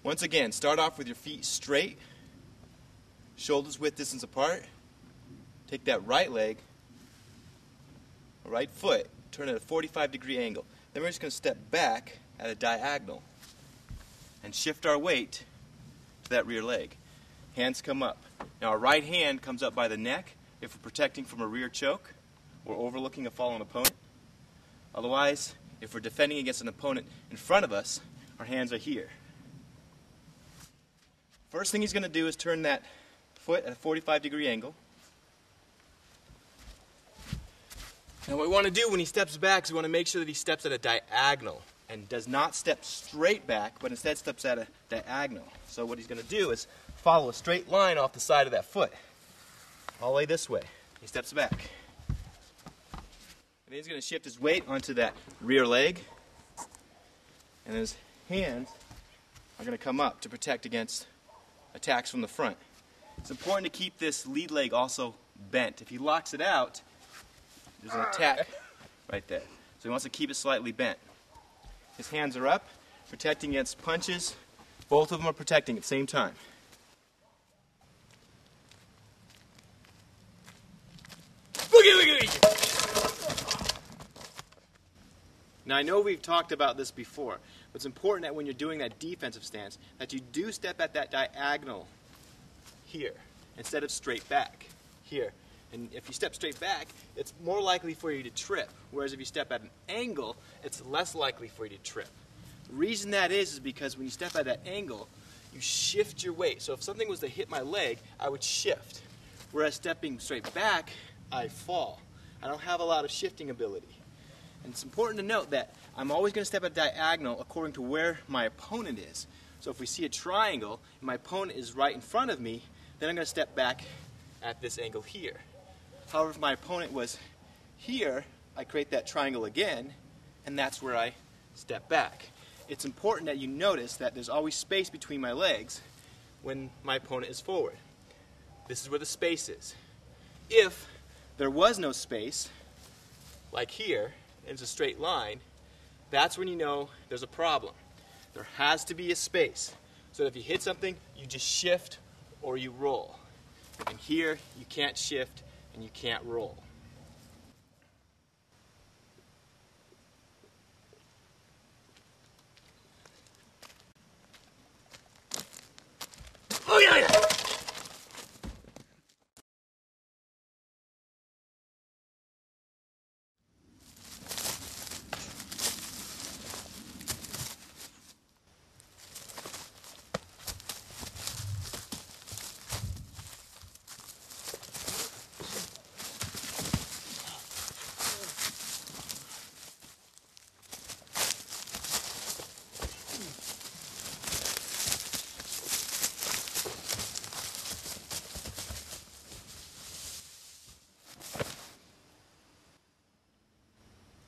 Once again, start off with your feet straight, shoulders width distance apart. Take that right leg, right foot, turn at a 45-degree angle. Then we're just going to step back at a diagonal and shift our weight to that rear leg. Hands come up. Now our right hand comes up by the neck if we're protecting from a rear choke or overlooking a fallen opponent. Otherwise, if we're defending against an opponent in front of us, our hands are here. First thing he's going to do is turn that foot at a 45-degree angle. Now what we want to do when he steps back is we want to make sure that he steps at a diagonal and does not step straight back, but instead steps at a diagonal. So what he's going to do is follow a straight line off the side of that foot, all the way this way. He steps back. And then he's going to shift his weight onto that rear leg, and his hands are going to come up to protect against attacks from the front. It's important to keep this lead leg also bent. If he locks it out, there's an attack right there. So he wants to keep it slightly bent. His hands are up, protecting against punches. Both of them are protecting at the same time. Now I know we've talked about this before, but it's important that when you're doing that defensive stance, that you do step at that diagonal here, instead of straight back here. And if you step straight back, it's more likely for you to trip. Whereas if you step at an angle, it's less likely for you to trip. The reason that is because when you step at that angle, you shift your weight. So if something was to hit my leg, I would shift. Whereas stepping straight back, I fall. I don't have a lot of shifting ability. And it's important to note that I'm always going to step at a diagonal according to where my opponent is. So if we see a triangle, and my opponent is right in front of me, then I'm going to step back at this angle here. However, if my opponent was here, I create that triangle again, and that's where I step back. It's important that you notice that there's always space between my legs when my opponent is forward. This is where the space is. If there was no space, like here, and it's a straight line, that's when you know there's a problem. There has to be a space. So that if you hit something, you just shift or you roll. And here, you can't shift and you can't roll. Oh yeah!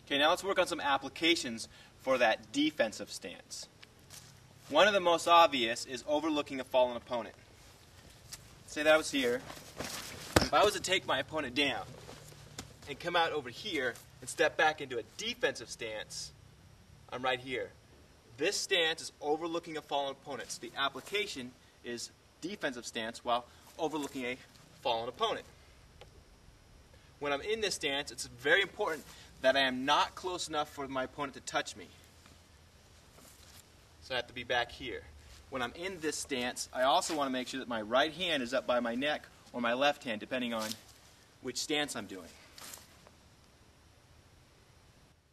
Okay, now let's work on some applications for that defensive stance. One of the most obvious is overlooking a fallen opponent. Say that I was here. If I was to take my opponent down and come out over here and step back into a defensive stance, I'm right here. This stance is overlooking a fallen opponent. So the application is defensive stance while overlooking a fallen opponent. When I'm in this stance, it's very important that I am not close enough for my opponent to touch me. So I have to be back here. When I'm in this stance, I also want to make sure that my right hand is up by my neck or my left hand, depending on which stance I'm doing.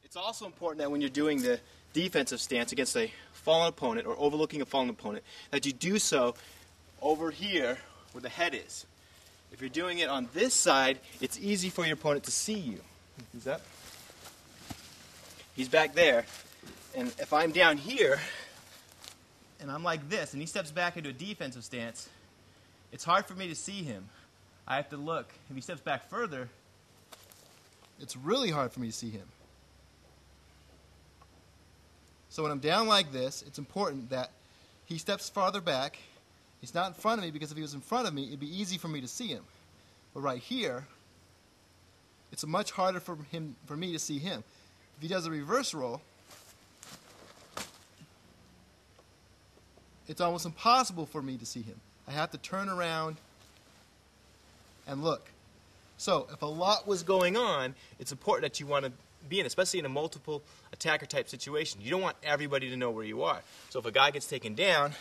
It's also important that when you're doing the defensive stance against a fallen opponent or overlooking a fallen opponent, that you do so over here where the head is. If you're doing it on this side, it's easy for your opponent to see you. He's up. He's back there. And if I'm down here, and I'm like this, and he steps back into a defensive stance, it's hard for me to see him. I have to look. If he steps back further, it's really hard for me to see him. So when I'm down like this, it's important that he steps farther back. He's not in front of me, because if he was in front of me, it'd be easy for me to see him. But right here, it's much harder for me to see him. If he does a reverse roll, it's almost impossible for me to see him. I have to turn around and look. So if a lot was going on, it's important that you want to be in, especially in a multiple attacker type situation. You don't want everybody to know where you are. So if a guy gets taken down,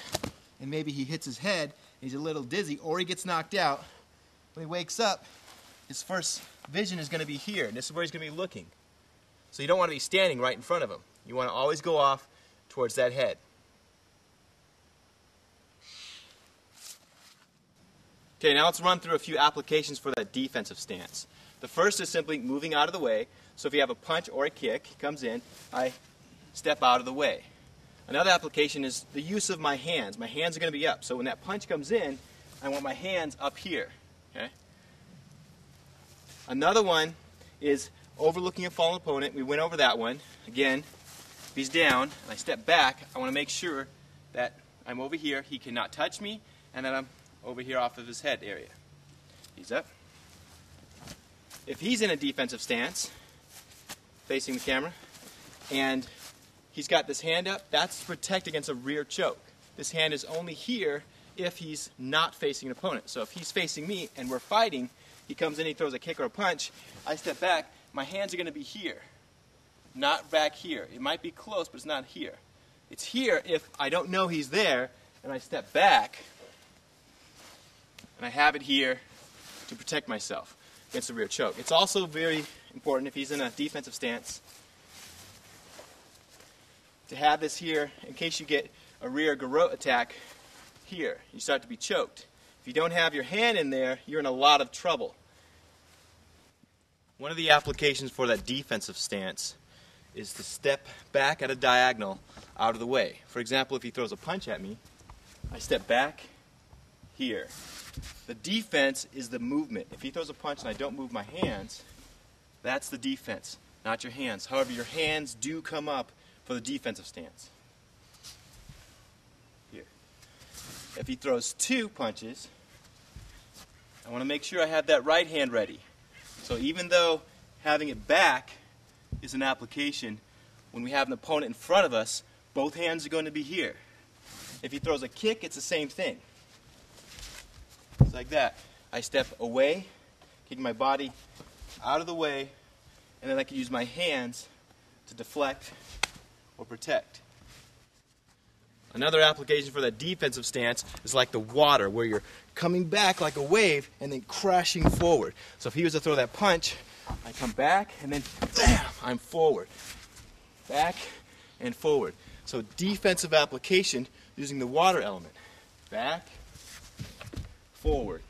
and maybe he hits his head, he's a little dizzy, or he gets knocked out, when he wakes up, his first vision is going to be here, and this is where he's going to be looking. So you don't want to be standing right in front of him. You want to always go off towards that head. Okay, now let's run through a few applications for that defensive stance. The first is simply moving out of the way. So if you have a punch or a kick, he comes in, I step out of the way. Another application is the use of my hands. My hands are going to be up. So when that punch comes in, I want my hands up here. Okay? Another one is overlooking a fallen opponent. We went over that one. Again, if he's down and I step back, I want to make sure that I'm over here, he cannot touch me, and that I'm over here off of his head area. He's up. If he's in a defensive stance, facing the camera, and he's got this hand up, that's to protect against a rear choke. This hand is only here if he's not facing an opponent. So if he's facing me and we're fighting, he comes in, he throws a kick or a punch, I step back, my hands are going to be here, not back here. It might be close, but it's not here. It's here if I don't know he's there, and I step back, and I have it here to protect myself against a rear choke. It's also very important if he's in a defensive stance to have this here in case you get a rear garrote attack here. You start to be choked. If you don't have your hand in there, you're in a lot of trouble. One of the applications for that defensive stance is to step back at a diagonal out of the way. For example, if he throws a punch at me, I step back here. The defense is the movement. If he throws a punch and I don't move my hands, that's the defense, not your hands. However, your hands do come up for the defensive stance. Here. If he throws two punches, I want to make sure I have that right hand ready. So even though having it back is an application, when we have an opponent in front of us, both hands are going to be here. If he throws a kick, it's the same thing. It's like that. I step away, kicking my body out of the way, and then I can use my hands to deflect or protect. Another application for that defensive stance is like the water, where you're coming back like a wave and then crashing forward. So if he was to throw that punch, I come back and then bam, I'm forward. Back and forward. So defensive application using the water element. Back, forward.